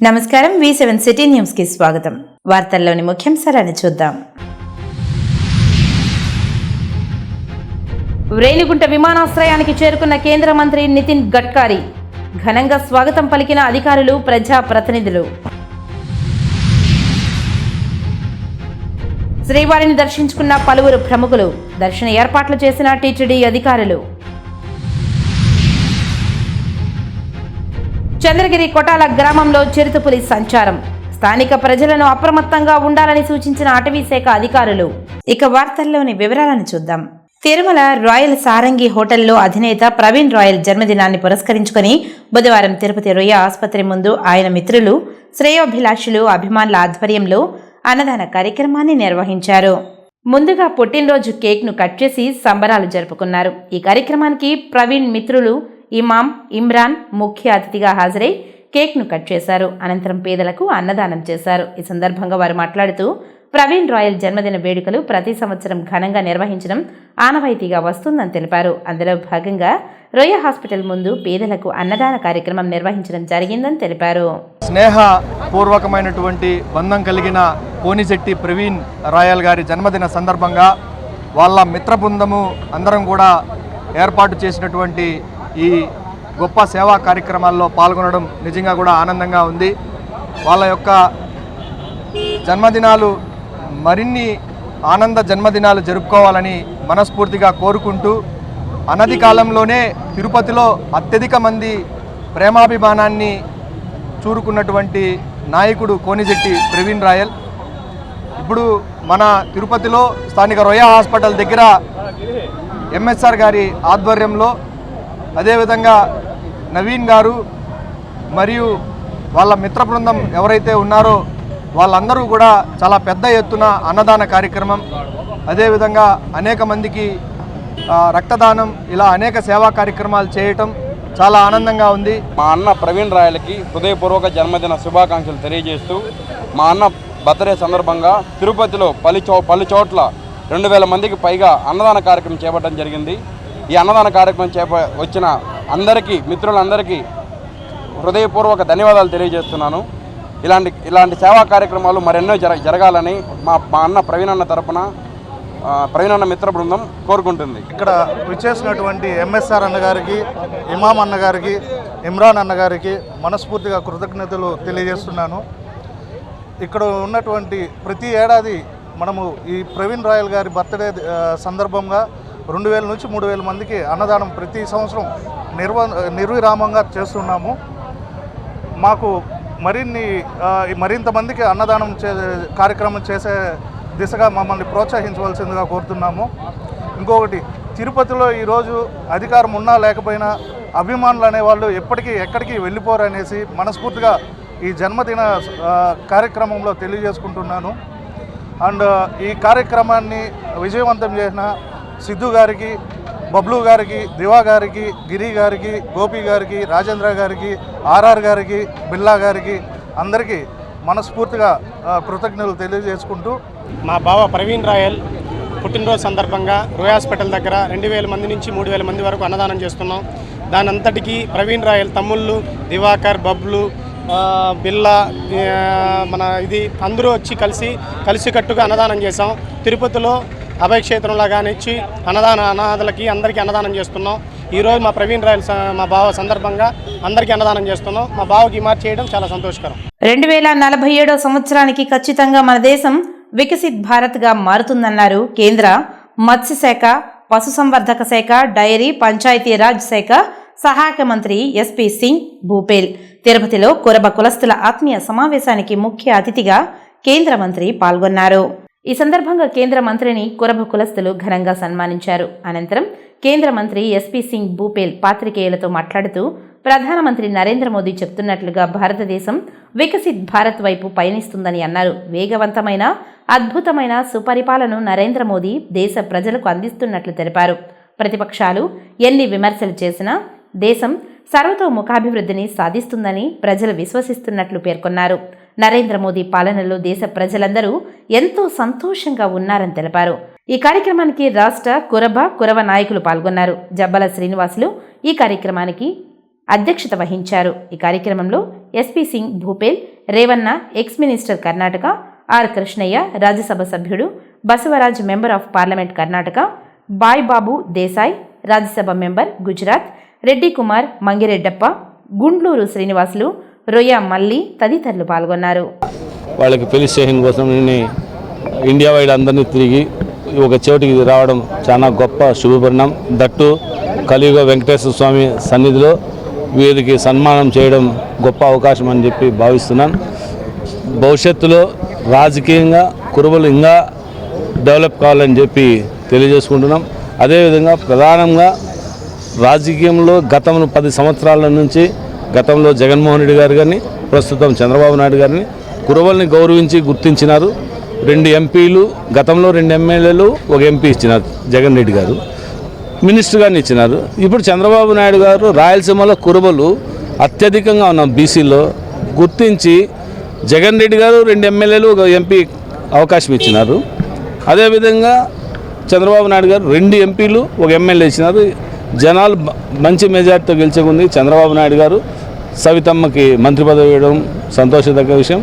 నమస్కారం V7 city news కి స్వాగతం. వార్తల్లోని ముఖ్యాంశాలను చూద్దాం. రేణిగుంట విమానాశ్రయానికి చేరుకున్న కేంద్ర మంత్రి నితిన్ గడ్కరీ ఘనంగా స్వాగతం పలికిన అధికారులు, ప్రజా ప్రతినిధులు. శ్రీవారిని దర్శించుకున్న పలువురు ప్రముఖులు, దర్శన ఏర్పాట్లు చేసిన టీటీడీ అధికారులు. చంద్రగిరి కొటాల గ్రామంలో చిరుతపులి సంచారం, స్థానిక ప్రజలను అప్రమత్తంగా ఉండాలని సూచించిన అటవీ శాఖ అధికారులు. ఇక వార్తల్లోని వివరాలను చూద్దాం. తిరుమల రాయల్ సారంగి హోటల్లో అధినేత ప్రవీణ్ రాయల్ జన్మదినాన్ని పురస్కరించుకుని బుధవారం తిరుపతి రొయ్య ఆసుపత్రి ముందు ఆయన మిత్రులు, శ్రేయోభిలాషులు, అభిమానుల ఆధ్వర్యంలో అన్నదాన కార్యక్రమాన్ని నిర్వహించారు. ముందుగా పుట్టినరోజు కేక్ను కట్ చేసి సంబరాలు జరుపుకున్నారు. ఈ కార్యక్రమానికి ప్రవీణ్ మిత్రులు ఇమాం ఇమ్రాన్ ముఖ్య అతిథిగా హాజరై కేక్ను కట్ చేశారు. అనంతరం పేదలకు అన్నదానం చేశారు. ఈ సందర్భంగా వారు మాట్లాడుతూ ప్రవీణ్ రాయల్ జన్మదిన వేడుకలు ప్రతి సంవత్సరం ఘనంగా నిర్వహించడం ఆనవాయితీగా వస్తుందని తెలిపారు. అందులో భాగంగా రొయ్య హాస్పిటల్ ముందు పేదలకు అన్నదాన కార్యక్రమం నిర్వహించడం జరిగిందని తెలిపారు. స్నేహపూర్వకమైనటువంటి బంధం కలిగిన కోనిశెట్టి ప్రవీణ్ రాయల్ గారి జన్మదిన సందర్భంగా వాళ్ళ మిత్ర బృందము అందరం కూడా ఏర్పాటు చేసినటువంటి ఈ గొప్ప సేవా కార్యక్రమాల్లో పాల్గొనడం నిజంగా కూడా ఆనందంగా ఉంది. వాళ్ళ యొక్క జన్మదినాలు మరిన్ని ఆనంద జన్మదినాలు జరుపుకోవాలని మనస్ఫూర్తిగా కోరుకుంటూ, అనతి కాలంలోనే తిరుపతిలో అత్యధిక మంది ప్రేమాభిమానాన్ని చూరుకున్నటువంటి నాయకుడు కోనిశెట్టి ప్రవీణ్ రాయల్. ఇప్పుడు మన తిరుపతిలో స్థానిక రొయ్య హాస్పిటల్ దగ్గర ఎంఎస్ఆర్ గారి ఆధ్వర్యంలో, అదేవిధంగా నవీన్ గారు మరియు వాళ్ళ మిత్ర బృందం ఎవరైతే ఉన్నారో వాళ్ళందరూ కూడా చాలా పెద్ద ఎత్తున అన్నదాన కార్యక్రమం, అదేవిధంగా అనేక మందికి రక్తదానం, ఇలా అనేక సేవా కార్యక్రమాలు చేయటం చాలా ఆనందంగా ఉంది. మా అన్న ప్రవీణ్ రాయలకి హృదయపూర్వక జన్మదిన శుభాకాంక్షలు తెలియజేస్తూ, మా అన్న బర్త్డే సందర్భంగా తిరుపతిలో పలు చోట్ల 2000 మందికి పైగా అన్నదాన కార్యక్రమం చేపట్టడం జరిగింది. ఈ అన్నదాన కార్యక్రమం వచ్చిన అందరికీ, మిత్రులందరికీ హృదయపూర్వక ధన్యవాదాలు తెలియజేస్తున్నాను. ఇలాంటి సేవా కార్యక్రమాలు మరెన్నో జరగాలని మా అన్న ప్రవీణ్ అన్న తరపున ప్రవీణ్ అన్న మిత్ర బృందం కోరుకుంటుంది. ఇక్కడ విచ్చేసినటువంటి ఎంఎస్ఆర్ అన్నగారికి, ఇమాం అన్నగారికి, ఇమ్రాన్ అన్నగారికి మనస్ఫూర్తిగా కృతజ్ఞతలు తెలియజేస్తున్నాను. ఇక్కడ ఉన్నటువంటి ప్రతి ఏడాది మనము ఈ ప్రవీణ్ రాయల్ గారి బర్త్డే సందర్భంగా 2000 నుంచి 3000 మందికి అన్నదానం ప్రతి సంవత్సరం నిర్విరామంగా చేస్తున్నాము. మాకు మరింత మందికి అన్నదానం కార్యక్రమం చేసే దిశగా మమ్మల్ని ప్రోత్సహించవలసిందిగా కోరుతున్నాము. ఇంకొకటి, తిరుపతిలో ఈరోజు అధికారం ఉన్నా లేకపోయినా అభిమానులు అనేవాళ్ళు ఎక్కడికి వెళ్ళిపోరు అనేసి మనస్ఫూర్తిగా ఈ జన్మదిన కార్యక్రమంలో తెలియజేసుకుంటున్నాను. అండ్ ఈ కార్యక్రమాన్ని విజయవంతం చేసిన సిద్ధు గారికి, బబ్లు గారికి, దివా గారికి, గిరి గారికి, గోపి గారికి, రాజేంద్ర గారికి, ఆర్ఆర్ గారికి, బిల్లా గారికి అందరికీ మనస్ఫూర్తిగా కృతజ్ఞతలు తెలియజేసుకుంటూ, మా బావ ప్రవీణ్ రాయల్ పుట్టినరోజు సందర్భంగా రొయ్య హాస్పిటల్ దగ్గర 2000 మంది నుంచి 3000 మంది వరకు అన్నదానం చేస్తున్నాం. దాని అంతటికీ ప్రవీణ్ రాయల్ తమ్ముళ్ళు దివాకర్, బబ్లు, బిల్లా, అందరూ వచ్చి కలిసికట్టుగా అన్నదానం చేసాం. తిరుపతిలో అభయక్షేత్రంలో కానిచ్చి అనాథలకి అందరికీ అన్నదానం చేస్తున్నాం. ఈరోజు మా ప్రవీణ్ రాయల్ మా బావ సందర్భంగా అందరికీ అన్నదానం చేస్తున్నాం. మా బావకి మార్చి చేయడం చాలా సంతోషకరం. 2047 సంవత్సరానికి ఖచ్చితంగా మన దేశం వికసిత్ భారత్గా మారుతుందన్నారు కేంద్ర మత్స్యశాఖ, పశుసంవర్ధక శాఖ, డైరీ, పంచాయతీరాజ్ శాఖ సహాయక మంత్రి ఎస్పీ సింగ్ భూపేల్. తిరుపతిలో కురబ కులస్తుల ఆత్మీయ సమావేశానికి ముఖ్య అతిథిగా కేంద్ర మంత్రి పాల్గొన్నారు. ఈ సందర్భంగా కేంద్ర మంత్రిని కురబ కులస్తులు ఘనంగా సన్మానించారు. అనంతరం కేంద్ర మంత్రి ఎస్పీ సింగ్ భూపేల్ పాత్రికేయులతో మాట్లాడుతూ, ప్రధానమంత్రి నరేంద్ర మోదీ చెప్తున్నట్లుగా భారతదేశం వికసిత్ భారత్ వైపు పయనిస్తుందని అన్నారు. వేగవంతమైన, అద్భుతమైన సుపరిపాలనను నరేంద్ర మోదీ దేశ ప్రజలకు అందిస్తున్నట్లు తెలిపారు. ప్రతిపక్షాలు ఎన్ని విమర్శలు చేసినా దేశం సర్వతోముఖాభివృద్ధిని సాధిస్తుందని ప్రజలు విశ్వసిస్తున్నట్లు పేర్కొన్నారు. నరేంద్ర మోదీ పాలనలో దేశ ప్రజలందరూ ఎంతో సంతోషంగా ఉన్నారని తెలిపారు. ఈ కార్యక్రమానికి రాష్ట్ర కురవ నాయకులు పాల్గొన్నారు. జబ్బల శ్రీనివాసులు ఈ కార్యక్రమానికి అధ్యక్షత వహించారు. ఈ కార్యక్రమంలో SP Singh Bhupel, Revanna ex minister Karnataka, R Krishnaiah Rajya Sabha సభ్యుడు, Basavaraj member of parliament Karnataka, Bhai Babu Desai Rajya Sabha member Gujarat, Reddy Kumar Mangireddappa, Gundluru Srinivasulu, Royya Malli తదితరులు పాల్గొన్నారు. వాళ్ళకి పెళ్లి స్టేషన్ కోసం నేను ఇండియా వైడ్ అందరినీ తిరిగి ఒక చోటికి రావడం చాలా గొప్ప శుభపరిణామం. దట్టు కలియుగ వెంకటేశ్వర స్వామి సన్నిధిలో వీరికి సన్మానం చేయడం గొప్ప అవకాశం అని చెప్పి భావిస్తున్నాను. భవిష్యత్తులో రాజకీయంగా కురుబలు ఇంకా డెవలప్ కావాలని చెప్పి తెలియజేసుకుంటున్నాం. అదేవిధంగా ప్రధానంగా రాజకీయంలో గతంలో 10 సంవత్సరాల నుంచి గతంలో జగన్మోహన్ రెడ్డి గారు కానీ ప్రస్తుతం చంద్రబాబు నాయుడు గారిని కురుబల్ని గౌరవించి గుర్తించినారు. 2 ఎంపీలు గతంలో 2 ఎమ్మెల్యేలు 1 ఎంపీ ఇచ్చినారు. జగన్ రెడ్డి గారు మినిస్టర్ గారిని ఇచ్చినారు. ఇప్పుడు చంద్రబాబు నాయుడు గారు రాయలసీమలో కురుబలు అత్యధికంగా ఉన్న బీసీలో గుర్తించి జగన్ రెడ్డి గారు 2 ఎమ్మెల్యేలు 1 ఎంపీ అవకాశం ఇచ్చినారు. అదేవిధంగా చంద్రబాబు నాయుడు గారు 2 ఎంపీలు 1 ఎమ్మెల్యే ఇచ్చినారు. జనాలు మంచి మెజార్టీతో గెలిచేకుంది. చంద్రబాబు నాయుడు గారు సవితమ్మకి మంత్రి పదవి ఇవ్వడం సంతోషదగ్గ విషయం.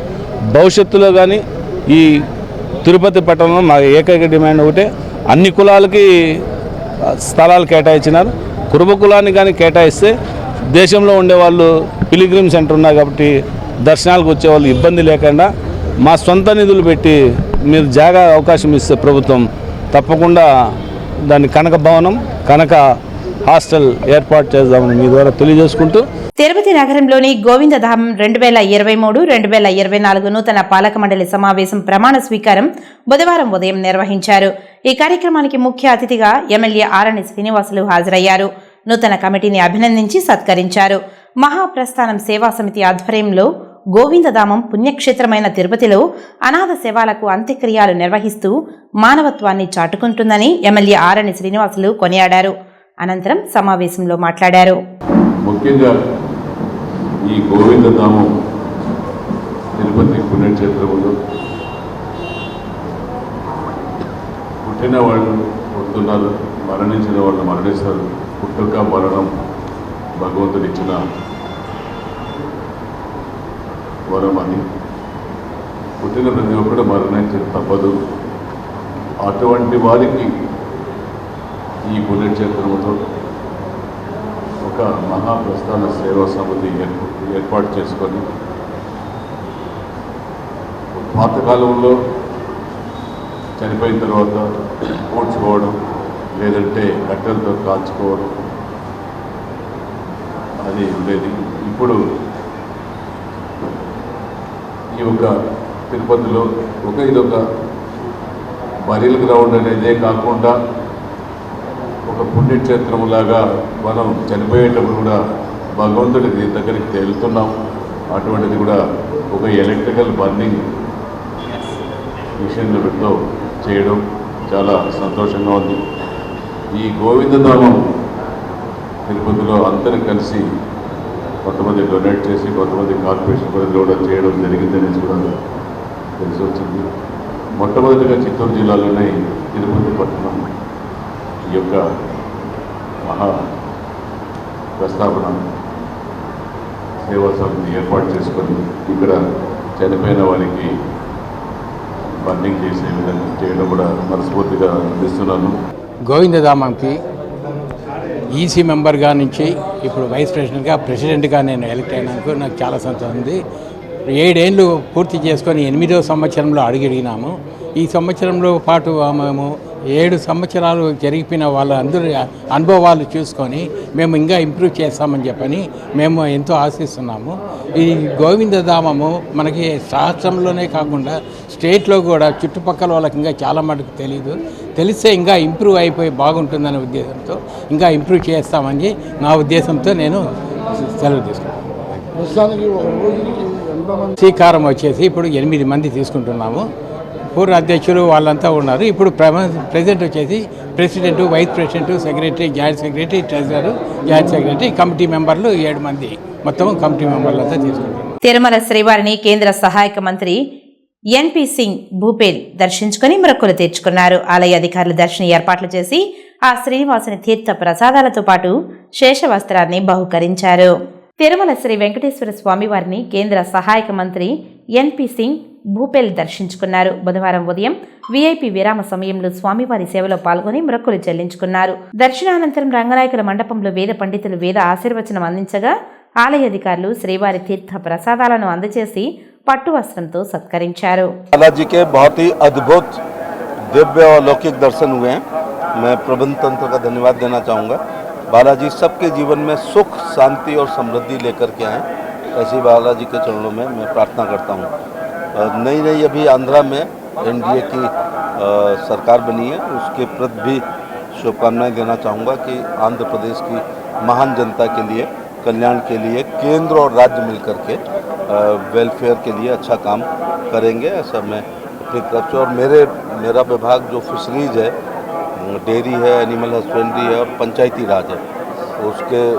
భవిష్యత్తులో కానీ ఈ తిరుపతి పట్టణంలో మా ఏకైక డిమాండ్ ఒకటే, అన్ని కులాలకి స్థలాలు కేటాయించినారు. కురుబ కులాన్ని కానీ కేటాయిస్తే దేశంలో ఉండేవాళ్ళు పిలిగ్రిమ్ సెంటర్ ఉన్నాయి కాబట్టి దర్శనాలకు వచ్చేవాళ్ళు ఇబ్బంది లేకుండా మా సొంత నిధులు పెట్టి మీరు జాగా అవకాశం ఇస్తే ప్రభుత్వం తప్పకుండా దాన్ని కనక భవనం కనక హాస్టల్ ఏర్పాటు చేద్దామని మీ ద్వారా తెలియజేసుకుంటూ తిరుపతి నగరంలోని గోవిందధామం 2023-2024 నూతన పాలక మండలి సమావేశం ప్రమాణ స్వీకారం బుధవారం ఉదయం నిర్వహించారు. ఈ కార్యక్రమానికి ముఖ్య అతిథిగా ఎమ్మెల్యే ఆరణి శ్రీనివాసులు హాజరయ్యారు. నూతన కమిటీని అభినందించి సత్కరించారు. మహాప్రస్థానం సేవా సమితి ఆధ్వర్యంలో గోవిందధామం పుణ్యక్షేత్రమైన తిరుపతిలో అనాథ శవాలకు అంత్యక్రియలు నిర్వహిస్తూ మానవత్వాన్ని చాటుకుంటుందని ఎమ్మెల్యే ఆరణి శ్రీనివాసులు కొనియాడారు. అనంతరం సమావేశంలో మాట్లాడారు. ముఖ్యంగా ఈ గోవిందధామం తిరుపతి పుణ్యక్షేత్రంలో పుట్టిన వాళ్ళు పుడుతున్నారు, మరణించిన వాళ్ళు మరణిస్తారు. పుట్టుక మరణం భగవంతుడు ఇచ్చిన వరం అని. పుట్టిన ప్రతి ఒక్కరు మరణించే తప్పదు. అటువంటి వారికి ఈ పుణ్యక్షేత్రంతో ఒక మహాప్రస్థాన సేవా సమితి ఏర్పాటు చేసుకొని పాతకాలంలో చనిపోయిన తర్వాత పూడ్చుకోవడం లేదంటే కట్టెలతో కాల్చుకోవడం అది ఉండేది. ఇప్పుడు ఈ యొక్క తిరుపతిలో ఇదొక బరీల్ గ్రౌండ్ అనేదే కాకుండా ఒక పుణ్యక్షేత్రంలాగా మనం చనిపోయేటప్పుడు కూడా భగవంతుడి దగ్గరికి వెళ్తున్నాం. అటువంటిది కూడా ఒక ఎలక్ట్రికల్ బర్నింగ్ మిషన్లతో చేయడం చాలా సంతోషంగా ఉంది. ఈ గోవిందధామం తిరుపతిలో అందరూ కలిసి కొంతమంది డొనేట్ చేసి కొంతమంది కార్పొరేషన్ పరిధిలో కూడా చేయడం జరిగిందనేసి కూడా తెలిసి వచ్చింది. మొట్టమొదటిగా చిత్తూరు జిల్లాలోనే తిరుపతి పట్టణం ఈ యొక్క మహా ప్రస్తావన సేవా సమితిని ఏర్పాటు చేసుకొని ఇక్కడ చనిపోయిన వారికి బర్నింగ్ చేసే విధంగా చేయడం కూడా మనస్ఫూర్తిగా అందిస్తున్నాను. గోవిందధామంకి ఈసీ మెంబర్గా నుంచి ఇప్పుడు వైస్ ప్రెసిడెంట్గా నేను ఎలక్ట్ అయినందుకు నాకు చాలా సంతోషం ఉంది. 7 ఏళ్ళు పూర్తి చేసుకొని 8వ సంవత్సరంలో అడిగినాము. ఈ సంవత్సరంలో పాటు మేము 7 సంవత్సరాలు జరిగిపోయిన వాళ్ళందరూ అనుభవాలు చూసుకొని మేము ఇంకా ఇంప్రూవ్ చేస్తామని చెప్పని మేము ఎంతో ఆశిస్తున్నాము. ఈ గోవిందధామము మనకి రాష్ట్రంలోనే కాకుండా స్టేట్లో కూడా చుట్టుపక్కల వాళ్ళకి ఇంకా చాలా మటుకు తెలిస్తే ఇంకా ఇంప్రూవ్ అయిపోయి బాగుంటుందనే ఉద్దేశంతో ఇంకా ఇంప్రూవ్ చేస్తామని నా ఉద్దేశంతో నేను సెలవు తీసుకున్నాను. శ్రీకారం వచ్చేసి ఇప్పుడు 8 మంది తీసుకుంటున్నాము. పూర్వ అధ్యక్షులు వాళ్ళంతా ఉన్నారు. ఇప్పుడు ప్రెసిడెంట్ వచ్చేసి president, vice president, secretary, joint secretary, treasurer, joint secretary, committee మెంబర్లు 7 మంది మొత్తం కమిటీ మెంబర్లంతా తీసుకుంటున్నారు. తిరుమల శ్రీవారిని కేంద్ర సహాయక మంత్రి ఎన్పీ సింగ్ భూపేల్ దర్శించుకుని మొక్కులు తీర్చుకున్నారు. ఆలయ అధికారులు దర్శన ఏర్పాట్లు చేసి ఆ శ్రీనివాసుని తీర్థ ప్రసాదాలతో పాటు శేషవస్త్రాన్ని బహుకరించారు. తిరుమల శ్రీ వెంకటేశ్వర స్వామివారిని కేంద్ర సహాయక మంత్రి ఎన్పి సింగ్ భూపేల్ దర్శించుకున్నారు. బుధవారం ఉదయం వీఐపీ విరామ సమయంలో స్వామివారి సేవలో పాల్గొని మొక్కులు చెల్లించుకున్నారు. దర్శనానంతరం రంగనాయకుల మండపంలో వేద పండితులు వేద ఆశీర్వచనం అందించగా ఆలయ అధికారులు శ్రీవారి తీర్థ ప్రసాదాలను అందజేసి పట్టు వస్త్రంతో సత్కరించారు. बालाजी के बहुत ही अद्भुत दिव्य और लौकिक दर्शन हुए हैं। मैं प्रबंध तंत्र का धन्यवाद देना चाहूँगा। बालाजी सबके जीवन में सुख, शांति और समृद्धि लेकर के आएँ, ऐसी बालाजी के चरणों में मैं प्रार्थना करता हूँ। नई अभी आंध्रा में एनडीए की सरकार बनी है, उसके प्रति भी शुभकामनाएं देना चाहूँगा कि आंध्र प्रदेश की महान जनता के लिए, कल्याण के लिए केंद्र और राज्य मिलकर के वेलफेयर के लिए अच्छा काम करेंगे, ऐसा मैं अपनी तरफ से। और मेरा विभाग जो फिशरीज है, डेयरी है, एनिमल हस्बेंड्री है और पंचायती राज है,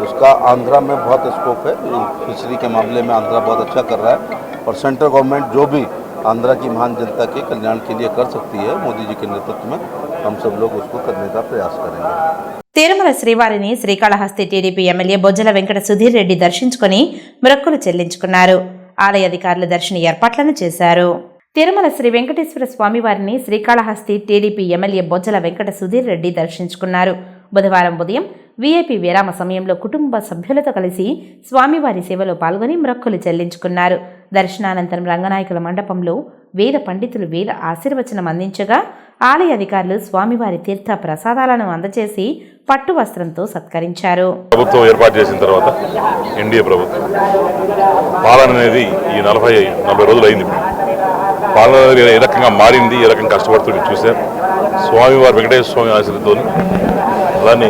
उसका आंध्रा में बहुत स्कोप है। फिशरी के मामले में आंध्रा बहुत अच्छा कर रहा है और सेंट्रल गवर्नमेंट जो भी आंध्रा की महान जनता के कल्याण के लिए कर सकती है, मोदी जी के नेतृत्व में हम सब लोग उसको करने का प्रयास करेंगे। తిరుమల శ్రీవారిని శ్రీకాళహస్తి టీడీపీ ఎమ్మెల్యే బొజ్జల వెంకట సుధీర్ రెడ్డి దర్శించుకుని మొక్కులు చెల్లించుకున్నారు. ఆలయ అధికారులు దర్శన ఏర్పాట్లను చేశారు. తిరుమల శ్రీ వెంకటేశ్వర స్వామివారిని శ్రీకాళహస్తి టీడీపీ ఎమ్మెల్యే బొజ్జల వెంకట సుధీర్ రెడ్డి దర్శించుకున్నారు. బుధవారం ఉదయం వీఐపీ విరామ సమయంలో కుటుంబ సభ్యులతో కలిసి స్వామివారి సేవలో పాల్గొని మొక్కులు చెల్లించుకున్నారు. దర్శనానంతరం రంగనాయకుల మండపంలో వేద పండితులు వేద ఆశీర్వచనం అందించగా ఆలయ అధికారులు స్వామివారి తీర్థ ప్రసాదాలను అందజేసి పట్టు వస్త్రంతో సత్కరించారు. ప్రభుత్వం ఏర్పాటు చేసిన తర్వాత ఎన్డీఏ ప్రభుత్వం పాలన అనేది ఈ 40 రోజులు అయింది. పాలన ఏ రకంగా మారింది, ఏ రకంగా కష్టపడుతుంది చూశారు. స్వామివారి వెంకటేశ్వర స్వామి ఆశీర్వాదంతో అలానే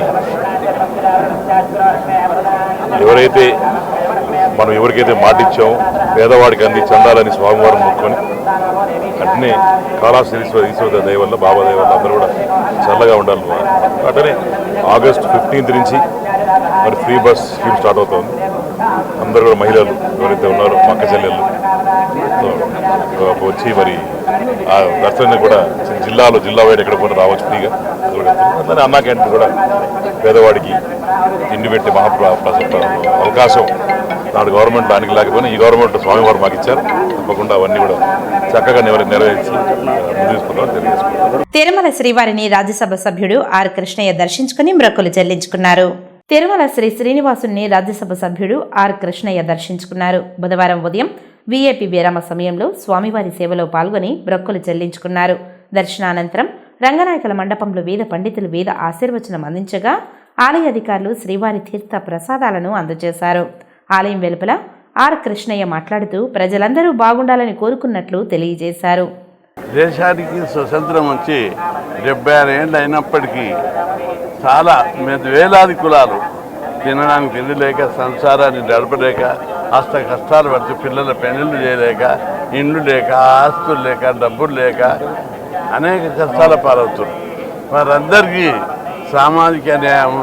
మనం ఎవరికైతే మాటిచ్చామో పేదవాడికి అంది చెందాలని స్వామివారిని మొక్కుకొని అట్నే కాళాశ్రీశ్వర దయ వల్ల, బాబా దయ వల్ల అందరూ కూడా చల్లగా ఉండాలి. అట్లనే ఆగస్టు 15 నుంచి మరి ఫ్రీ బస్ స్కీమ్ స్టార్ట్ అవుతుంది. అందరూ కూడా మహిళలు ఎవరైతే ఉన్నారో పక్క చెల్లెళ్ళు వచ్చి మరి ఆ దర్శనాన్ని కూడా జిల్లా వైడ్ ఎక్కడ కూడా రావచ్చు ఫ్రీగా. అట్లనే అన్నా క్యాంటీన్ కూడా పేదవాడికి తిండి పెట్టే అవకాశం నాడు గవర్నమెంట్ దానికి లేకపోయినా ఈ గవర్నమెంట్ స్వామివారు మాకు ఇచ్చారు. తప్పకుండా అవన్నీ కూడా చక్కగా నెరవేర్చి ముందుకు తెలియజేసుకుంటారు. తిరుమల శ్రీవారిని రాజ్యసభ సభ్యుడు ఆర్ కృష్ణయ్య దర్శించుకుని మొక్కులు చెల్లించుకున్నారు. తిరుమల శ్రీ శ్రీనివాసుని రాజ్యసభ సభ్యుడు ఆర్ కృష్ణయ్య దర్శించుకున్నారు. బుధవారం ఉదయం వీఐపీ విరామ సమయంలో స్వామివారి సేవలో పాల్గొని మొక్కులు చెల్లించుకున్నారు. దర్శనానంతరం రంగనాయకుల మండపంలో వేద పండితులు వేద ఆశీర్వచనం అందించగా ఆలయ అధికారులు శ్రీవారి తీర్థ ప్రసాదాలను అందజేశారు. ఆలయం వెలుపల ఆర్ కృష్ణయ్య మాట్లాడుతూ ప్రజలందరూ బాగుండాలని కోరుకున్నట్లు తెలియజేశారు. దేశానికి స్వతంత్రం వచ్చి 76 ఏళ్ళు అయినప్పటికీ చాలా వేలాది కులాలు తినడానికి తిండి లేక, సంసారాన్ని గడపలేక, అష్ట కష్టాలు పడుతూ పిల్లల పెళ్లిళ్ళు చేయలేక, ఇండ్లు లేక, ఆస్తులు లేక, డబ్బులు లేక అనేక కష్టాల పాలవుతున్నారు. వారందరికీ సామాజిక న్యాయం,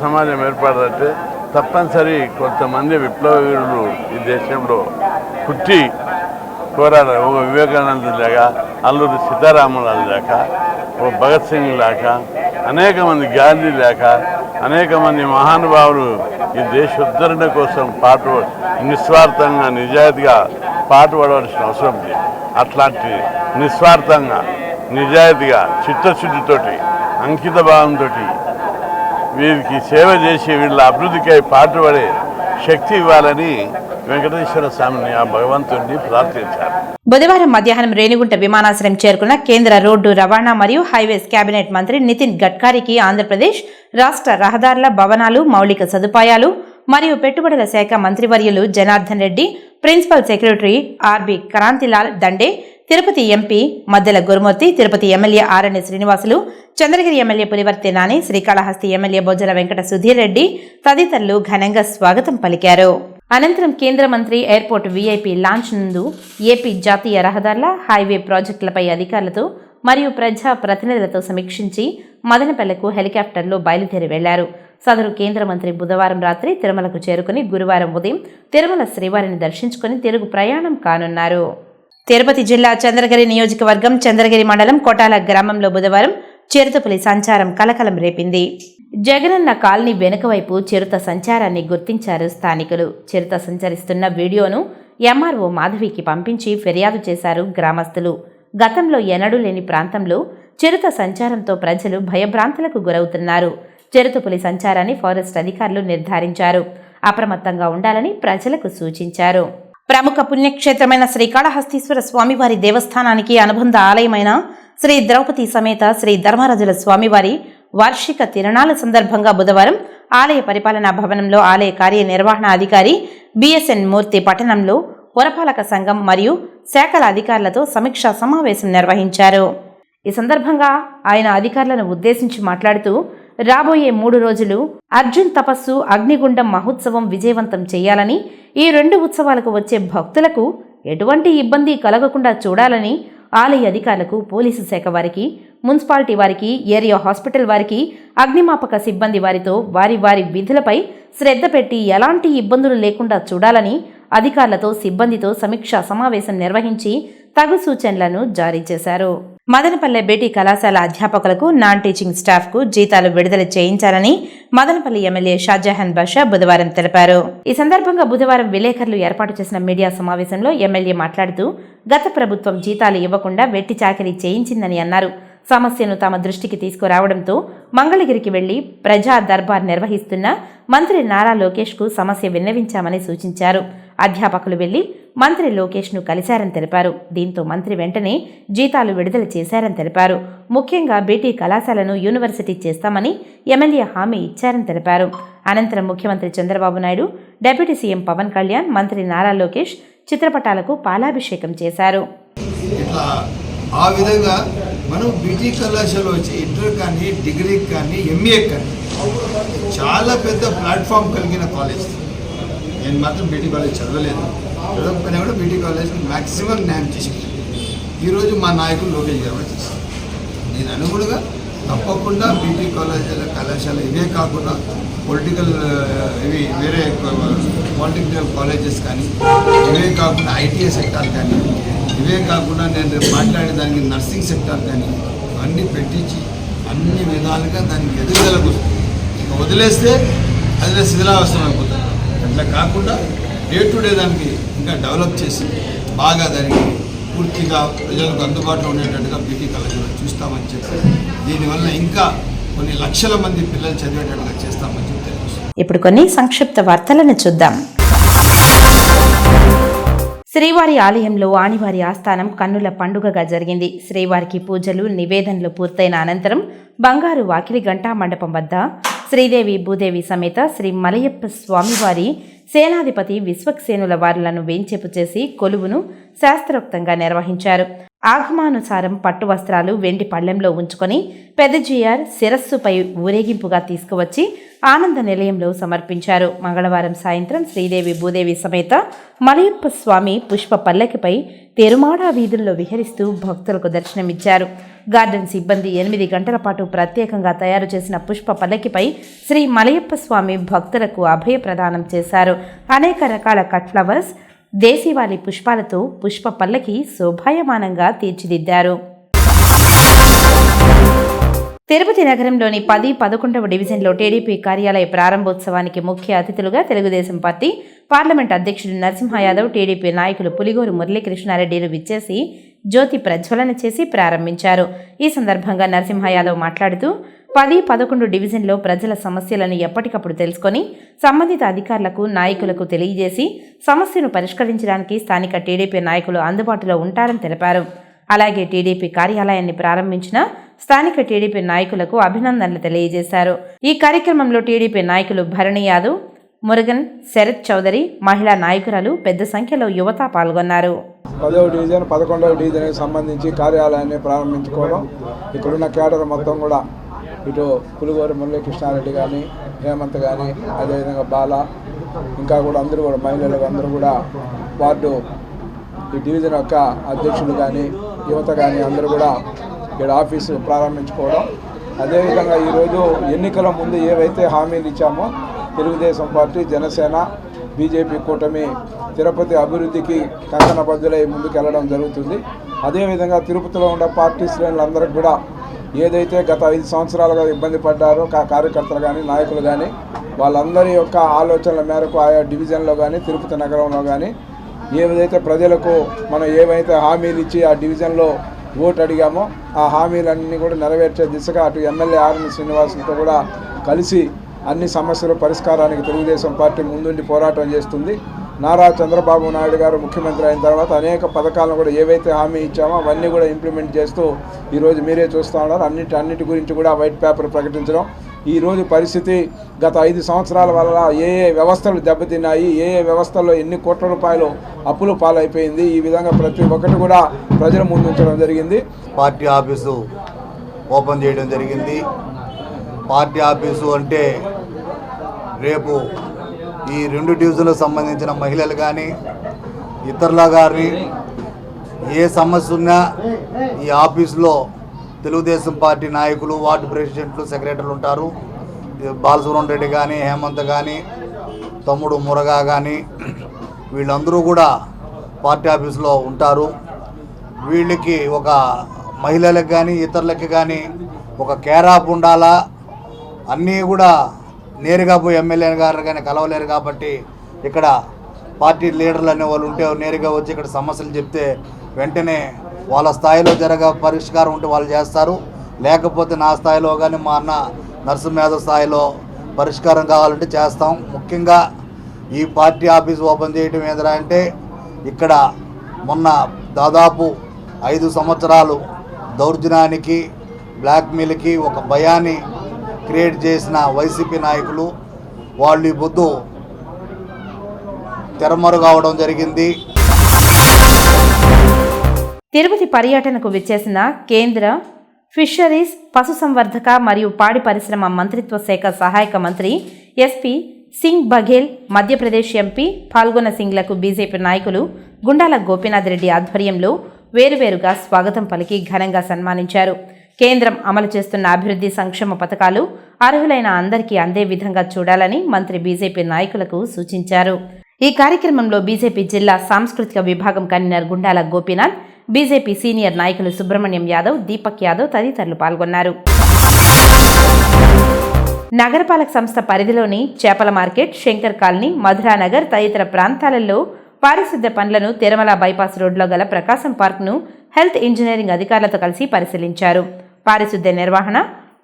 సమాజం ఏర్పడాలంటే తప్పనిసరి కొంతమంది విప్లవ వీరులు ఈ దేశంలో పుట్టి పోరాడారు. ఒక వివేకానంద లేక, అల్లూరి సీతారామరాజు లేక, ఒక భగత్ సింగ్ లేక, అనేక మంది గాంధీ లేక, అనేక మంది మహానుభావులు ఈ దేశ ఉద్ధరణ కోసం నిస్వార్థంగా నిజాయితీగా పాటుపడవలసిన అవసరం ఉంది. అట్లాంటి నిస్వార్థంగా నిజాయితీగా చిత్తశుద్ధితోటి అంకిత భావంతో వీరికి సేవ చేసి వీళ్ళ అభివృద్ధికై పాటుపడే శక్తి ఇవ్వాలని వెంకటేశ్వర స్వామిని ఆ భగవంతుడిని ప్రార్థించారు. బుధవారం మధ్యాహ్నం రేణిగుంట విమానాశ్రయం చేరుకున్న కేంద్ర రోడ్డు రవాణా మరియు హైవేస్ కేబినెట్ మంత్రి నితిన్ గడ్కరీకి ఆంధ్రప్రదేశ్ రాష్ట్ర రహదారుల, భవనాలు, మౌలిక సదుపాయాలు మరియు పెట్టుబడుల శాఖ మంత్రివర్యులు Janardhan Reddy, principal secretary RB Krantilal Dande, Tirupati MP Maddela Gurumurthy, Tirupati MLA Aranya Srinivasulu, Chandragiri MLA Pulivarthi Nani, Srikalahasti MLA Bojjala Venkata Sudheer Reddy తదితరులు ఘనంగా స్వాగతం పలికారు. అనంతరం కేంద్ర మంత్రి ఎయిర్పోర్ట్ వీఐపీ లాంచ్ నందు ఏపీ జాతీయ రహదారుల, హైవే ప్రాజెక్టులపై అధికారులతో మరియు ప్రజా ప్రతినిధులతో సమీక్షించి మదనపల్లెకు హెలికాప్టర్లో బయలుదేరి వెళ్లారు. సదరు కేంద్ర మంత్రి బుధవారం రాత్రి తిరుమలకు చేరుకుని గురువారం ఉదయం తిరుమల శ్రీవారిని దర్శించుకుని తిరుగు ప్రయాణం కానున్నారు. తిరుపతి జిల్లా చంద్రగిరి నియోజకవర్గం చంద్రగిరి మండలం కోటాల గ్రామంలో బుధవారం చిరుతపులి సంచారం కలకలం రేపింది. జగనన్న కాలనీ వెనుకవైపు చిరుత సంచారాన్ని గుర్తించారు స్థానికులు. చిరుత సంచరిస్తున్న వీడియోను ఎంఆర్ఓ మాధవికి పంపించి ఫిర్యాదు చేశారు గ్రామస్తులు. గతంలో ఎన్నడూ లేని ప్రాంతంలో చిరుత సంచారంతో ప్రజలు భయభ్రాంతులకు గురవుతున్నారు. చిరుతపులి సంచారాన్ని ఫారెస్ట్ అధికారులు నిర్ధారించారు. అప్రమత్తంగా ఉండాలని ప్రజలకు సూచించారు. ప్రముఖ పుణ్యక్షేత్రమైన శ్రీకాళహస్తీశ్వర స్వామివారి దేవస్థానానికి అనుబంధ ఆలయమైన శ్రీ ద్రౌపది సమేత శ్రీ ధర్మరాజుల స్వామివారి వార్షిక తిరునాళ్ల సందర్భంగా బుధవారం ఆలయ పరిపాలనా భవనంలో ఆలయ కార్యనిర్వహణ అధికారి బిఎస్ఎన్ మూర్తి పట్టణంలో పురపాలక సంఘం మరియు శాఖల అధికారులతో సమీక్షా సమావేశం నిర్వహించారు. ఈ సందర్భంగా ఆయన అధికారులను ఉద్దేశించి మాట్లాడుతూ రాబోయే 3 రోజులు అర్జున్ తపస్సు అగ్నిగుండం మహోత్సవం విజయవంతం చేయాలని, ఈ 2 ఉత్సవాలకు వచ్చే భక్తులకు ఎటువంటి ఇబ్బంది కలగకుండా చూడాలని ఆలయ అధికారులకు పోలీసు శాఖ వారికి, మున్సిపాలిటీ వారికి, ఏరియా హాస్పిటల్ వారికి, అగ్నిమాపక సిబ్బంది వారితో వారి వారి విధులపై శ్రద్ధ పెట్టి ఎలాంటి ఇబ్బందులు లేకుండా చూడాలని అధికారులతో సిబ్బందితో సమీక్షా సమావేశం నిర్వహించి తగు సూచనలను జారీ చేశారు. మదనపల్లె బేటీ కళాశాల అధ్యాపకులకు నాన్ టీచింగ్ స్టాఫ్కు జీతాలు విడుదల చేయించాలని మదనపల్లి ఎమ్మెల్యే షాజహాన్ బాషా బుధవారం తెలిపారు. ఈ సందర్భంగా బుధవారం విలేకరులు ఏర్పాటు చేసిన మీడియా సమావేశంలో ఎమ్మెల్యే మాట్లాడుతూ గత ప్రభుత్వం జీతాలు ఇవ్వకుండా వెట్టి చాకిరీ చేయించిందని అన్నారు. సమస్యను తమ దృష్టికి తీసుకురావడంతో మంగళగిరికి వెళ్లి ప్రజా దర్బార్ నిర్వహిస్తున్న మంత్రి నారా లోకేష్కు సమస్య విన్నవించామని సూచించారు. అధ్యాపకులు వెళ్లి మంత్రి లోకేష్ను కలిశారని తెలిపారు. దీంతో మంత్రి వెంటనే జీతాలు విడుదల చేశారని తెలిపారు. ముఖ్యంగా బీటీ కళాశాలను యూనివర్సిటీ చేస్తామని ఎమ్మెల్యే హామీ ఇచ్చారని తెలిపారు. అనంతరం ముఖ్యమంత్రి చంద్రబాబు నాయుడు, డిప్యూటీ సీఎం పవన్ కళ్యాణ్, మంత్రి నారా లోకేష్ చిత్రపటాలకు పాలాభిషేకం చేశారు. ఆ విధంగా మనం బీటీ కళాశాల వచ్చి ఇంటర్ కానీ, డిగ్రీ కానీ, ఎంఏ కానీ చాలా పెద్ద ప్లాట్ఫామ్ కలిగిన కాలేజ్. నేను మాత్రం బీటీ కాలేజ్ చదవలేదు, చదవకపోయినా కూడా బీటీ కాలేజ్కి మ్యాక్సిమం న్యాయం చేసి ఈరోజు మా నాయకులు లోకేష్ గారు చేశారు. నేను అనుగుణంగా తప్పకుండా బీటీ కళాశాల ఇవే కాకుండా పొలిటికల్ ఇవి వేరే పాలిటెక్నికల్ కాలేజెస్ కానీ, ఇవే కాకుండా ఐటీఐ సెక్టార్ కానీ, ఇవే కాకుండా నేను రేపు మాట్లాడే దానికి నర్సింగ్ సెక్టార్ కానీ అన్నీ పెట్టించి అన్ని విధాలుగా దానికి ఎదుగుదలకు ఇంకా వదిలేస్తే అది శిథిలావస్థం అయిపోతుంది. అట్లా కాకుండా డే టు డే దానికి ఇంకా డెవలప్ చేసి బాగా దానికి పూర్తిగా ప్రజలకు అందుబాటులో ఉండేటట్టుగా బీటీ కళాశాల చూస్తామని చెప్పి దీనివల్ల ఇంకా కొన్ని లక్షల మంది పిల్లలు చదివేటట్టుగా చేస్తామని చెప్పి తెలుస్తుంది. ఇప్పుడు కొన్ని సంక్షిప్త వార్తలను చూద్దాం. శ్రీవారి ఆలయంలో ఆనివారి ఆస్థానం కన్నుల పండుగగా జరిగింది. శ్రీవారికి పూజలు, నివేదనలు పూర్తయిన అనంతరం బంగారు వాకిలి గంటా మండపం వద్ద శ్రీదేవి భూదేవి సమేత శ్రీ మలయప్ప స్వామివారి సేనాధిపతి విశ్వక్సేనుల వారులను వేంచేపు చేసి కొలువును శాస్త్రోక్తంగా నిర్వహించారు. ఆగమానుసారం పట్టు వస్త్రాలు వెండి పళ్లెంలో ఉంచుకొని పెద్దజీఆర్ శిరస్సుపై ఊరేగింపుగా తీసుకువచ్చి ఆనంద నిలయంలో సమర్పించారు. మంగళవారం సాయంత్రం శ్రీదేవి భూదేవి సమేత మలయప్ప స్వామి పుష్ప పల్లకిపై తెరుమాడా వీధుల్లో విహరిస్తూ భక్తులకు దర్శనమిచ్చారు. గార్డెన్ సిబ్బంది 8 గంటల పాటు ప్రత్యేకంగా తయారు చేసిన పుష్ప పల్లకిపై శ్రీ మలయప్ప స్వామి భక్తులకు అభయ ప్రదానం చేశారు. అనేక రకాల కట్ ఫ్లవర్స్, దేశీవాలి పుష్పాలతో పుష్ప పల్లకి శోభాయమానంగా తీర్చిదిద్దారు. తిరుపతి నగరంలోని 10, 11వ డివిజన్లో టీడీపీ కార్యాలయ ప్రారంభోత్సవానికి ముఖ్య అతిథులుగా తెలుగుదేశం పార్టీ పార్లమెంట్ అధ్యక్షుడు నరసింహ యాదవ్, టీడీపీ నాయకులు పులిగోరు మురళీకృష్ణారెడ్డిలు విచ్చేసి జ్యోతి ప్రజ్వలన చేసి ప్రారంభించారు. ఈ సందర్భంగా నరసింహ యాదవ్ మాట్లాడుతూ 10, 11 డివిజన్లో ప్రజల సమస్యలను ఎప్పటికప్పుడు తెలుసుకొని సంబంధిత అధికారులకు, నాయకులకు తెలియజేసి సమస్యను పరిష్కరించడానికి స్థానిక టీడీపీ నాయకులు అందుబాటులో ఉంటారని తెలిపారు. అలాగే టీడీపీ కార్యాలయాన్ని ప్రారంభించిన స్థానిక టీడీపీ నాయకులకు అభినందనలు తెలియజేశారు. ఈ కార్యక్రమంలో టీడీపీ నాయకులు భరణి యాదవ్, మురుగన్, శరత్ చౌదరి, మహిళా నాయకురాలు పెద్ద సంఖ్యలో యువత పాల్గొన్నారు. 10వ డివిజన్, 11వ డివిజన్కి సంబంధించి కార్యాలయాన్ని ప్రారంభించుకోవడం, ఇక్కడున్న కేడర్ మొత్తం కూడా ఇటు పులిగోరు మురళీకృష్ణారెడ్డి కానీ, హేమంత్ కానీ, అదేవిధంగా బాల, ఇంకా కూడా అందరూ కూడా మహిళలు అందరూ కూడా వార్డు ఈ డివిజన్ యొక్క అధ్యక్షులు కానీ, యువత కానీ అందరూ కూడా ఇక్కడ ఆఫీసు ప్రారంభించుకోవడం. అదేవిధంగా ఈరోజు ఎన్నికల ముందు ఏవైతే హామీలు ఇచ్చామో తెలుగుదేశం పార్టీ, జనసేన, బీజేపీ కూటమి తిరుపతి అభివృద్ధికి కంకణబద్ధులై ముందుకు వెళ్ళడం జరుగుతుంది. అదేవిధంగా తిరుపతిలో ఉన్న పార్టీ శ్రేణులందరికీ కూడా ఏదైతే గత 5 సంవత్సరాలుగా ఇబ్బంది పడ్డారో కార్యకర్తలు కానీ నాయకులు కానీ వాళ్ళందరి యొక్క ఆలోచనల మేరకు ఆయా డివిజన్లో కానీ తిరుపతి నగరంలో కానీ ఏదైతే ప్రజలకు మనం ఏవైతే హామీలు ఇచ్చి ఆ డివిజన్లో ఓటు అడిగామో ఆ హామీలన్నీ కూడా నెరవేర్చే దిశగా అటు ఎమ్మెల్యే ఆర్ఎన్ శ్రీనివాసులతో కూడా కలిసి అన్ని సమస్యల పరిష్కారానికి తెలుగుదేశం పార్టీ ముందుండి పోరాటం చేస్తుంది. నారా చంద్రబాబు నాయుడు గారు ముఖ్యమంత్రి అయిన తర్వాత అనేక పథకాలను కూడా ఏవైతే హామీ ఇచ్చామో అవన్నీ కూడా ఇంప్లిమెంట్ చేస్తూ ఈరోజు మీరే చూస్తూ ఉన్నారు. అన్నిటి గురించి కూడా వైట్ పేపర్ ప్రకటించడం. ఈరోజు పరిస్థితి గత 5 సంవత్సరాల వల్ల ఏ వ్యవస్థలు దెబ్బతిన్నాయి, ఏ వ్యవస్థల్లో ఎన్ని కోట్ల రూపాయలు అప్పులు పాలైపోయింది, ఈ విధంగా ప్రతి ఒక్కటి కూడా ప్రజల ముందు ఉంచడం జరిగింది. పార్టీ ఆఫీసు ఓపెన్ చేయడం జరిగింది. పార్టీ ఆఫీసు అంటే రేపు ఈ 2 డివిజన్లకు సంబంధించిన మహిళలు కానీ ఇతరుల కానీ ఏ సమస్య ఉన్నా ఈ ఆఫీసులో తెలుగుదేశం పార్టీ నాయకులు, వార్డు ప్రెసిడెంట్లు, సెక్రటరీలు ఉంటారు. బాలసుబ్రహ్మణ్యం రెడ్డి కానీ, హేమంత్ కానీ, తమ్ముడు మురగా కానీ వీళ్ళందరూ కూడా పార్టీ ఆఫీసులో ఉంటారు. వీళ్ళకి ఒక మహిళలకు కానీ ఇతరులకి కానీ ఒక కేరాప్ ఉండాలా, అన్నీ కూడా నేరుగా పోయి ఎమ్మెల్యే గారు కానీ కలవలేరు కాబట్టి ఇక్కడ పార్టీ లీడర్లు అనే వాళ్ళు ఉంటే నేరుగా వచ్చి ఇక్కడ సమస్యలు చెప్తే వెంటనే వాళ్ళ స్థాయిలో పరిష్కారం ఉంటే వాళ్ళు చేస్తారు. లేకపోతే నా స్థాయిలో కానీ మా అన్న నరసింహయాదవ్ స్థాయిలో పరిష్కారం కావాలంటే చేస్తాం. ముఖ్యంగా ఈ పార్టీ ఆఫీస్ ఓపెన్ చేయడం ఏదైనా అంటే ఇక్కడ మొన్న దాదాపు 5 సంవత్సరాలు దౌర్జన్యానికి, బ్లాక్మెయిల్కి ఒక భయాన్ని క్రియేట్ చేసిన వైసీపీ నాయకులు వాళ్ళు ఈ పొద్దు తెరమరుగవడం జరిగింది. తిరుపతి పర్యటనకు విచ్చేసిన కేంద్ర ఫిషరీస్, పశుసంవర్ధక మరియు పాడి పరిశ్రమ మంత్రిత్వ శాఖ సహాయక మంత్రి ఎస్పీ సింగ్ బఘేల్, మధ్యప్రదేశ్ ఎంపీ పాల్గొన సింగ్లకు బీజేపీ నాయకులు గుండాల గోపీనాథ్ రెడ్డి ఆధ్వర్యంలో వేరువేరుగా స్వాగతం పలికి ఘనంగా సన్మానించారు. కేంద్రం అమలు చేస్తున్న అభివృద్ధి సంక్షేమ పథకాలు అర్హులైన అందరికీ అందే విధంగా చూడాలని మంత్రి బీజేపీ నాయకులకు సూచించారు. ఈ కార్యక్రమంలో బీజేపీ జిల్లా సాంస్కృతిక విభాగం convener Gundala Gopinath, BJP senior నాయకులు సుబ్రహ్మణ్యం యాదవ్, దీపక్ యాదవ్ తదితరులు పాల్గొన్నారు. నగరపాలక సంస్థ పరిధిలోని చేపల మార్కెట్, శంకర్ కాలనీ, మధురానగర్ తదితర ప్రాంతాలలో పారిశుద్ధ్య పనులను తిరుమల బైపాస్ రోడ్లో గల ప్రకాశం పార్క్ను హెల్త్ ఇంజనీరింగ్ అధికారులతో కలిసి పరిశీలించారు. పారిశుద్ధ్య నిర్వహణ,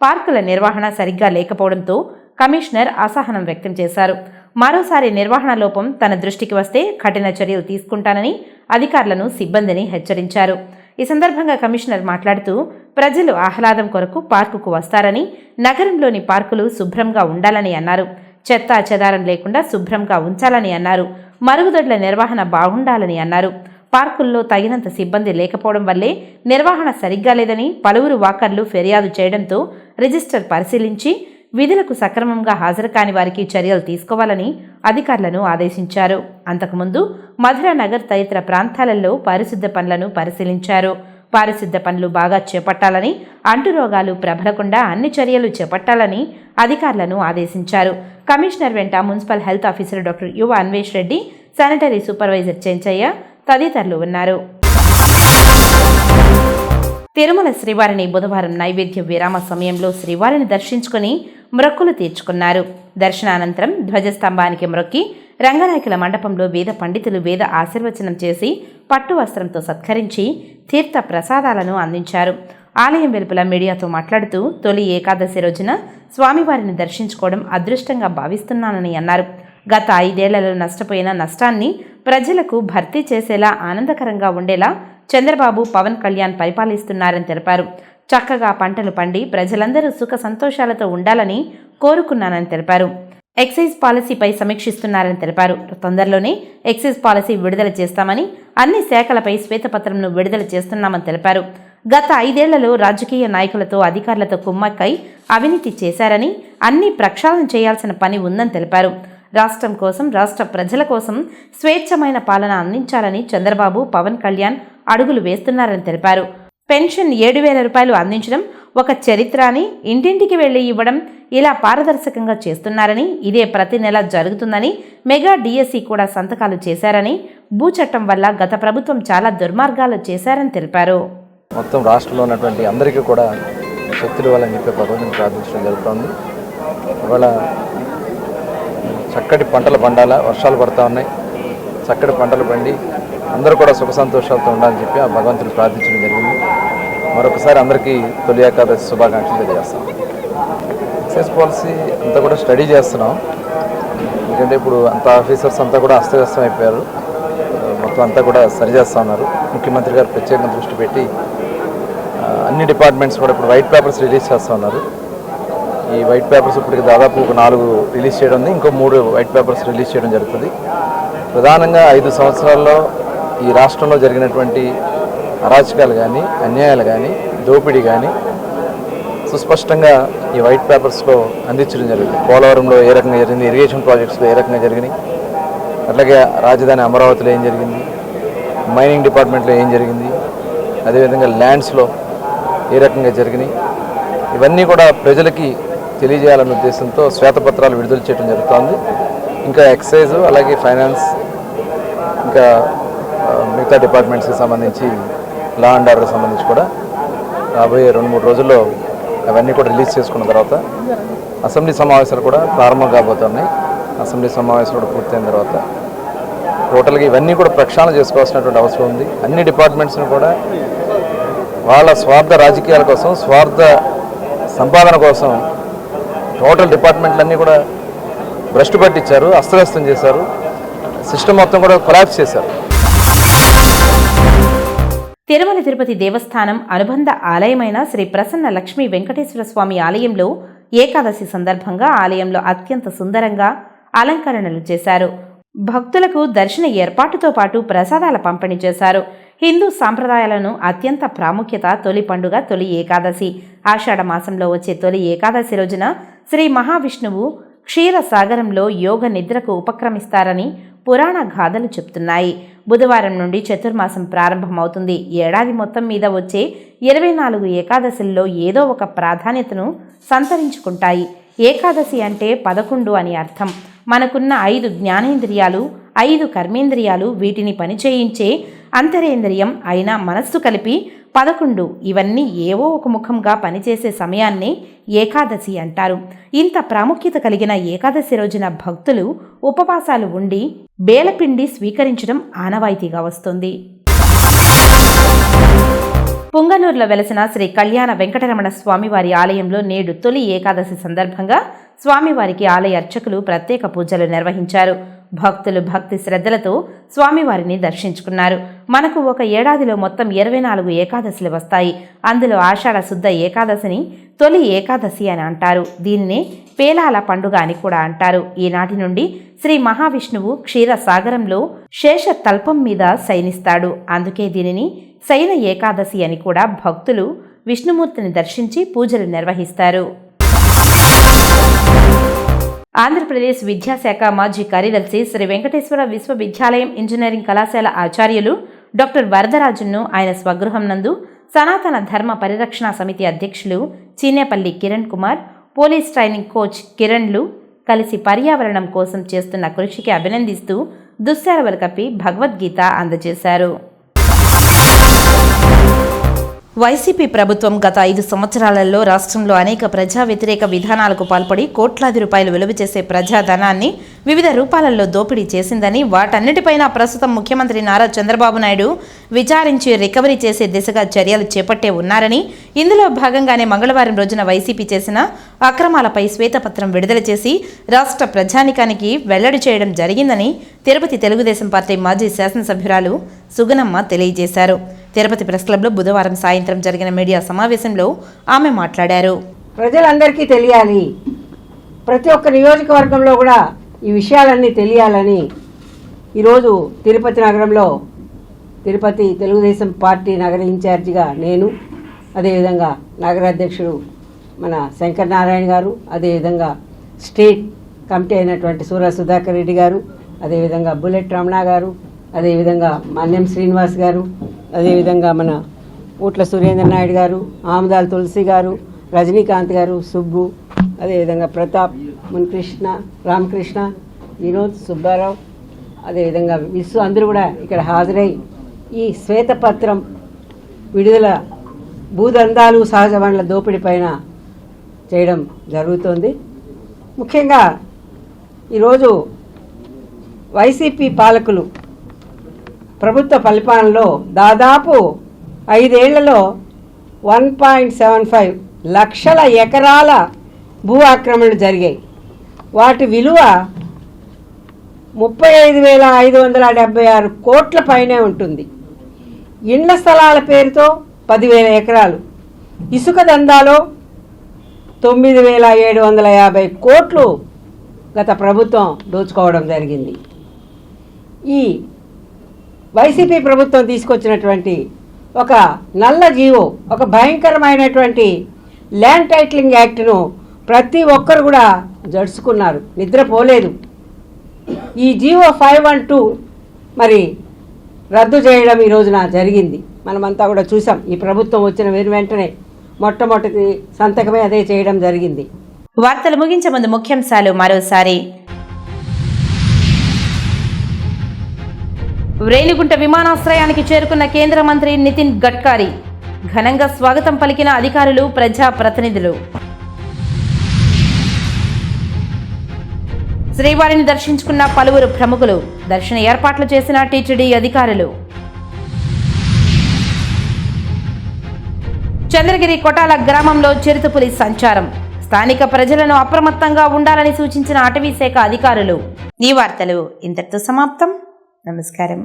పార్కుల నిర్వహణ సరిగ్గా లేకపోవడంతో కమిషనర్ అసహనం వ్యక్తం చేశారు. మరోసారి నిర్వహణ లోపం తన దృష్టికి వస్తే కఠిన చర్యలు తీసుకుంటానని అధికారులను, సిబ్బందిని హెచ్చరించారు. ఈ సందర్భంగా కమిషనర్ మాట్లాడుతూ ప్రజలు ఆహ్లాదం కొరకు పార్కుకు వస్తారని, నగరంలోని పార్కులు శుభ్రంగా ఉండాలని అన్నారు. చెత్త చెదారం లేకుండా శుభ్రంగా ఉంచాలని అన్నారు. మరుగుదొడ్ల నిర్వహణ బాగుండాలని అన్నారు. పార్కుల్లో తగినంత సిబ్బంది లేకపోవడం వల్లే నిర్వహణ సరిగ్గా లేదని పలువురు వాకర్లు ఫిర్యాదు చేయడంతో రిజిస్టర్ పరిశీలించి విధులకు సక్రమంగా హాజరు కాని వారికి చర్యలు తీసుకోవాలని అధికారులను ఆదేశించారు. అంతకుముందు మధురానగర్ తదితర ప్రాంతాలలో పారిశుద్ధ్య పనులను పరిశీలించారు. పారిశుద్ధ్య పనులు బాగా చేపట్టాలని, అంటురోగాలు ప్రబలకుండా అన్ని చర్యలు చేపట్టాలని అధికారులను ఆదేశించారు. కమిషనర్ వెంట మున్సిపల్ హెల్త్ ఆఫీసర్ డాక్టర్ యువ అన్వేష్ రెడ్డి, శానిటరీ సూపర్వైజర్ చెంచయ్య తదితరులు ఉన్నారు. తిరుమల శ్రీవారిని బుధవారం నైవేద్య విరామ సమయంలో శ్రీవారిని దర్శించుకుని మొక్కులు తీర్చుకున్నారు. దర్శనానంతరం ధ్వజస్తంభానికి మొక్కి రంగనాయకుల మండపంలో వేద పండితులు వేద ఆశీర్వచనం చేసి పట్టు వస్త్రంతో సత్కరించి తీర్థ ప్రసాదాలను అందించారు. ఆలయం వెలుపల మీడియాతో మాట్లాడుతూ తొలి ఏకాదశి రోజున స్వామివారిని దర్శించుకోవడం అదృష్టంగా భావిస్తున్నానని అన్నారు. గత 5 ఏళ్లలో నష్టపోయిన నష్టాన్ని ప్రజలకు భర్తీ చేసేలా ఆనందకరంగా ఉండేలా చంద్రబాబు, పవన్ కళ్యాణ్ పరిపాలిస్తున్నారని తెలిపారు. చక్కగా పంటలు పండి ప్రజలందరూ సుఖ సంతోషాలతో ఉండాలని కోరుకున్నానని తెలిపారు. ఎక్సైజ్ పాలసీపై సమీక్షిస్తున్నారని తెలిపారు. తొందరలోనే ఎక్సైజ్ పాలసీ విడుదల చేస్తామని, అన్ని శాఖలపై శ్వేతపత్రంను విడుదల చేస్తున్నామని తెలిపారు. గత 5 ఏళ్లలో రాజకీయ నాయకులతో, అధికారులతో కుమ్మక్కై అవినీతి చేశారని, అన్ని ప్రక్షాళన చేయాల్సిన పని ఉందని తెలిపారు. రాష్ట్రం కోసం, రాష్ట్ర ప్రజల కోసం స్వేచ్ఛమైన పాలన అందించాలని చంద్రబాబు, పవన్ కళ్యాణ్ అడుగులు వేస్తున్నారని తెలిపారు. పెన్షన్ 7,000 రూపాయలు అందించడం ఒక చరిత్ర అని, ఇంటింటికి వెళ్లి ఇవ్వడం ఇలా పారదర్శకంగా చేస్తున్నారని, ఇదే ప్రతి నెల జరుగుతుందని, మెగా డిఎస్సి కూడా సంతకాలు చేశారని, భూచట్టం వల్ల గత ప్రభుత్వం చాలా దుర్మార్గాలు చేశారని తెలిపారు. మొత్తం రాష్ట్రంలో ఉన్నటువంటి అందరికీ కూడా శక్తులు ఇవ్వాలని చెప్పి భగవంతుని ప్రార్థించడం జరుగుతుంది. ఇవాళ చక్కటి పంటలు పండాలా, వర్షాలు పడుతూ ఉన్నాయి, చక్కటి పంటలు పండి అందరూ కూడా సుఖ సంతోషాలతో ఉండాలని చెప్పి ఆ భగవంతుని ప్రార్థించడం జరిగింది. మరొకసారి అందరికీ తొలి ఏకాదశి శుభాకాంక్షలు తెలియజేస్తాం. ఎక్సైజ్ పాలసీ అంతా కూడా స్టడీ చేస్తున్నాం. ఎందుకంటే ఇప్పుడు అంత ఆఫీసర్స్ అంతా కూడా అస్తవ్యస్తం అయిపోయారు. మొత్తం అంతా కూడా సరిచేస్తూ ఉన్నారు. ముఖ్యమంత్రి గారు ప్రత్యేకంగా దృష్టి పెట్టి అన్ని డిపార్ట్మెంట్స్ కూడా ఇప్పుడు వైట్ పేపర్స్ రిలీజ్ చేస్తూ ఉన్నారు. ఈ వైట్ పేపర్స్ ఇప్పటికి దాదాపు ఒక 4 రిలీజ్ చేయడం ఉంది, ఇంకో 3 వైట్ పేపర్స్ రిలీజ్ చేయడం జరుగుతుంది. ప్రధానంగా 5 సంవత్సరాల్లో ఈ రాష్ట్రంలో జరిగినటువంటి అరాచకాలు కానీ, అన్యాయాలు కానీ, దోపిడీ కానీ సుస్పష్టంగా ఈ వైట్ పేపర్స్లో అందించడం జరిగింది. పోలవరంలో ఏ రకంగా జరిగింది, ఇరిగేషన్ ప్రాజెక్ట్స్లో ఏ రకంగా జరిగినాయి, అట్లాగే రాజధాని అమరావతిలో ఏం జరిగింది, మైనింగ్ డిపార్ట్మెంట్లో ఏం జరిగింది, అదేవిధంగా ల్యాండ్స్లో ఏ రకంగా జరిగినాయి, ఇవన్నీ కూడా ప్రజలకి తెలియజేయాలనే ఉద్దేశంతో శ్వేతపత్రాలు విడుదల చేయడం జరుగుతోంది. ఇంకా ఎక్సైజ్, అలాగే ఫైనాన్స్, ఇంకా మిగతా డిపార్ట్మెంట్స్కి సంబంధించి లా అండ్ ఆర్డర్కి సంబంధించి కూడా రాబోయే 2-3 రోజుల్లో అవన్నీ కూడా రిలీజ్ చేసుకున్న తర్వాత అసెంబ్లీ సమావేశాలు కూడా ప్రారంభం కాబోతున్నాయి. అసెంబ్లీ సమావేశాలు కూడా పూర్తయిన తర్వాత టోటల్గా ఇవన్నీ కూడా ప్రక్షాళన చేసుకోవాల్సినటువంటి అవసరం ఉంది. అన్ని డిపార్ట్మెంట్స్ని కూడా వాళ్ళ స్వార్థ రాజకీయాల కోసం, స్వార్థ సంపాదన కోసం టోటల్ డిపార్ట్మెంట్లన్నీ కూడా భ్రష్టు పట్టించారు, అస్తవ్యస్తం చేశారు, సిస్టమ్ మొత్తం కూడా కొలాప్స్ చేశారు. తిరుమల తిరుపతి దేవస్థానం అనుబంధ ఆలయమైన శ్రీ ప్రసన్న లక్ష్మీ వెంకటేశ్వర స్వామి ఆలయంలో ఏకాదశి సందర్భంగా ఆలయంలో అత్యంత సుందరంగా అలంకరణలు చేశారు. భక్తులకు దర్శన ఏర్పాటుతో పాటు ప్రసాదాల పంపిణీ చేశారు. హిందూ సాంప్రదాయాలను అత్యంత ప్రాముఖ్యత తొలి పండుగ తొలి ఏకాదశి. ఆషాఢ మాసంలో వచ్చే తొలి ఏకాదశి రోజున శ్రీ మహావిష్ణువు క్షీరసాగరంలో యోగ నిద్రకు ఉపక్రమిస్తారని పురాణ గాథలు చెప్తున్నాయి. బుధవారం నుండి చతుర్మాసం ప్రారంభమవుతుంది. ఏడాది మొత్తం మీద వచ్చే 24 ఏకాదశుల్లో ఏదో ఒక ప్రాధాన్యతను సంతరించుకుంటాయి. ఏకాదశి అంటే 11 అని అర్థం. మనకున్న 5 జ్ఞానేంద్రియాలు, 5 కర్మేంద్రియాలు, వీటిని పనిచేయించే అంతరేంద్రియం అయిన మనస్సు కలిపి 11. ఇవన్నీ ఏవో ఒక ముఖంగా పనిచేసే సమయాన్ని ఏకాదశి అంటారు. ఇంత ప్రాముఖ్యత కలిగిన ఏకాదశి రోజున భక్తులు ఉపవాసాలు ఉండి బేలపిండి స్వీకరించడం ఆనవాయితీగా వస్తుంది. పుంగనూరులో వెలసిన శ్రీ కళ్యాణ వెంకటరమణ స్వామివారి ఆలయంలో నేడు తొలి ఏకాదశి సందర్భంగా స్వామివారికి ఆలయ అర్చకులు ప్రత్యేక పూజలు నిర్వహించారు. భక్తులు భక్తి శ్రద్ధలతో స్వామివారిని దర్శించుకున్నారు. మనకు ఒక ఏడాదిలో మొత్తం 24 ఏకాదశులు వస్తాయి. అందులో ఆషాఢ శుద్ధ ఏకాదశిని తొలి ఏకాదశి అని అంటారు. దీన్నే పేలాల పండుగ అని కూడా అంటారు. ఈనాటి నుండి శ్రీ మహావిష్ణువు క్షీరసాగరంలో శేష తల్పం మీద శయనిస్తాడు. అందుకే దీనిని శయన ఏకాదశి అని కూడా భక్తులు విష్ణుమూర్తిని దర్శించి పూజలు నిర్వహిస్తారు. ఆంధ్రప్రదేశ్ విద్యాశాఖ మాజీ కార్యదర్శి శ్రీ వెంకటేశ్వర విశ్వవిద్యాలయం ఇంజనీరింగ్ కళాశాల ఆచార్యులు డాక్టర్ వరదరాజును ఆయన స్వగృహం నందు సనాతన ధర్మ పరిరక్షణ సమితి అధ్యక్షులు Cheenepalli Kiran Kumar, police training coach కిరణ్లు కలిసి పర్యావరణం కోసం చేస్తున్న కృషికి అభినందిస్తూ దుశ్శాలువలు కప్పి భగవద్గీత అందజేశారు. వైసీపీ ప్రభుత్వం గత 5 సంవత్సరాలలో రాష్ట్రంలో అనేక ప్రజా వ్యతిరేక విధానాలకు పాల్పడి కోట్లాది రూపాయలు విలువ చేసే ప్రజాధనాన్ని వివిధ రూపాలలో దోపిడీ చేసిందని, వాటన్నిటిపైన ప్రస్తుతం ముఖ్యమంత్రి నారా చంద్రబాబు నాయుడు విచారించి రికవరీ చేసే దిశగా చర్యలు చేపట్టే ఉన్నారని, ఇందులో భాగంగానే మంగళవారం రోజున వైసీపీ చేసిన అక్రమాలపై శ్వేతపత్రం విడుదల చేసి రాష్ట్ర ప్రజానికానికి వెల్లడి చేయడం జరిగిందని తిరుపతి తెలుగుదేశం పార్టీ మాజీ శాసనసభ్యురాలు సుగుణమ్మ తెలియజేశారు. తిరుపతి ప్రెస్ క్లబ్లో బుధవారం సాయంత్రం జరిగిన మీడియా సమావేశంలో ఆమె మాట్లాడారు. ప్రజలందరికీ తెలియాలి, ప్రతి ఒక్క నియోజకవర్గంలో కూడా ఈ విషయాలన్నీ తెలియాలని ఈరోజు తిరుపతి నగరంలో తిరుపతి తెలుగుదేశం పార్టీ నగర ఇన్ఛార్జిగా నేను, అదేవిధంగా నగర అధ్యక్షుడు మన శంకర్ నారాయణ గారు, అదేవిధంగా స్టేట్ కమిటీ అయినటువంటి సూర సుధాకర్ రెడ్డి గారు, అదేవిధంగా బుల్లెట్ రమణ గారు, అదేవిధంగా మన్యం శ్రీనివాస్ గారు, అదేవిధంగా మన ఊట్ల సురేంద్ర నాయుడు గారు, ఆమదాల తులసి గారు, రజనీకాంత్ గారు, సుబ్బు, అదేవిధంగా ప్రతాప్, మున్కృష్ణ, రామకృష్ణ, వినోద్, సుబ్బారావు, అదేవిధంగా విశ్వ అందరూ కూడా ఇక్కడ హాజరై ఈ శ్వేతపత్రం విడుదల భూదందాలు సహజ వనరుల దోపిడీ పైన చేయడం జరుగుతోంది. ముఖ్యంగా ఈరోజు వైసీపీ పాలకులు ప్రభుత్వ పరిపాలనలో దాదాపు 5 ఏళ్లలో 1.75 లక్షల ఎకరాల భూ ఆక్రమణలు జరిగాయి. వాటి విలువ 35,576 కోట్ల పైనే ఉంటుంది. ఇండ్ల స్థలాల పేరుతో 10,000 ఎకరాలు, ఇసుక దందాలో 9,750 కోట్లు గత ప్రభుత్వం దోచుకోవడం జరిగింది. ఈ వైసీపీ ప్రభుత్వం తీసుకొచ్చినటువంటి ఒక నల్ల జీవో, ఒక భయంకరమైనటువంటి ల్యాండ్ టైటిలింగ్ యాక్ట్ను ప్రతి ఒక్కరు కూడా జడుచుకున్నారు, నిద్రపోలేదు. ఈ జీవో 512 మరి రద్దు చేయడం ఈ రోజున జరిగింది. మనమంతా కూడా చూసాం. ఈ ప్రభుత్వం వచ్చిన వెంటనే మొట్టమొదటి సంతకమే అదే చేయడం జరిగింది. వార్తలు ముగించే ముందు ముఖ్యాంశాలు మరోసారి. రేణిగుంట విమానాశ్రయానికి చేరుకున్న కేంద్ర మంత్రి నితిన్ గడ్కరీ. ఘనంగా స్వాగతం పలికిన అధికారులు, ప్రజా ప్రతినిధులు. శ్రీవారిని దర్శించుకున్న పలువురు ప్రముఖులు. దర్శన ఏర్పాట్లు చేసిన టీటీడీ అధికారులు. చంద్రగిరి కొటాల గ్రామంలో చిరుతపులి సంచారం. స్థానిక ప్రజలను అప్రమత్తంగా ఉండాలని సూచించిన అటవీ శాఖ అధికారులు. ఈ వార్తలు ఇంతటితో సమాప్తం. నమస్కారం.